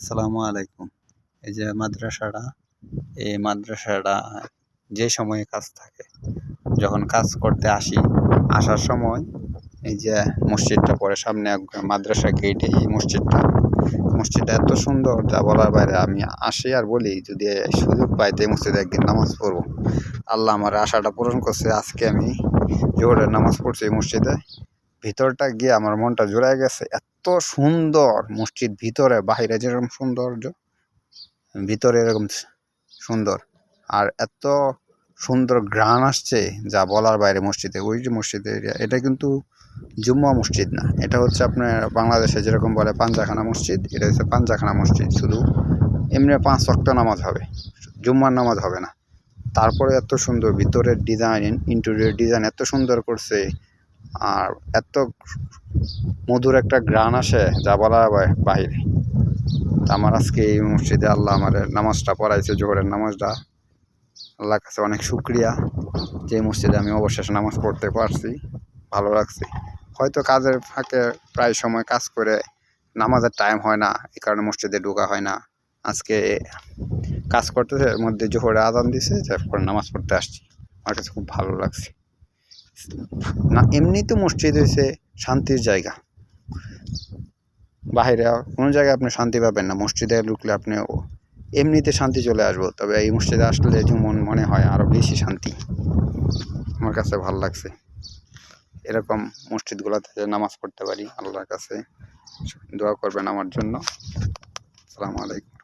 আসসালামু আলাইকুম। এই যে মাদ্রাসাটা, এই মাদ্রাসাটা যে সময়ে কাজ থাকে, যখন কাজ করতে আসি, আসার সময় এই যে মসজিদটা পড়ে সামনে মাদ্রাসা গেটে এই মসজিদটা এত সুন্দর যা বলার বাইরে। আমি আসি আর বলি যদি সুযোগ পাই তো এই মসজিদে একদিন নামাজ পড়বো। আল্লাহ আমার আশাটা পূরণ করছে। আজকে আমি জোহরের নামাজ পড়ছি এই মসজিদে। ভিতরটা গিয়ে আমার মনটা জুড়ায় গেছে। এত সুন্দর মসজিদ, ভিতরে বাহিরে যেরকম সৌন্দর্য, ভিতরে এরকম সুন্দর। আর এত সুন্দর ঘ্রাণ আসছে যা বলার বাইরে মসজিদে। ওই যে মসজিদের এরিয়া, এটা কিন্তু জুম্মা মসজিদ না, এটা হচ্ছে আপনার বাংলাদেশে যেরকম বলে পাঞ্জাখানা মসজিদ, এটা হচ্ছে পাঞ্জাখানা মসজিদ। শুধু এমনি 5 ওয়াক্ত নামাজ হবে, জুম্মার নামাজ হবে না। তারপরে এত সুন্দর ভিতরের ডিজাইন, ইন্টেরিয়র ডিজাইন এত সুন্দর করছে। আর এত মধুর একটা ঘ্রাণ আসে যা বলার বাহিরে। আমার আজকে এই মসজিদে আল্লাহ আমার নামাজটা পড়াইছে, জোহরের নামাজটা। আল্লাহর কাছে অনেক শুকরিয়া যে মসজিদে আমি অবশেষে নামাজ পড়তে পারছি। ভালো লাগছে। হয়তো কাজের ফাঁকে প্রায় সময় কাজ করে নামাজের টাইম হয় না, এই কারণে মসজিদে ঢোকা হয় না। আজকে কাজ করতেছে, এর মধ্যে জোহরে আজান দিছে, তারপর নামাজ পড়তে আসছি। আমার কাছে খুব ভালো লাগছে। না এমনি তো মসজিদ হয়েছে শান্তির জায়গা। বাইরে কোনো জায়গায় আপনি শান্তি পাবেন না, মসজিদে ঢুকলে আপনি এমনিতে শান্তি চলে আসবো, তবে এই মসজিদে আসলে যেমন মনে হয় আরও বেশি শান্তি। আমার কাছে ভালো লাগছে। এরকম মসজিদগুলোতে নামাজ পড়তে পারি। আল্লাহর কাছে দোয়া করবেন আমার জন্য। আসসালামু আলাইকুম।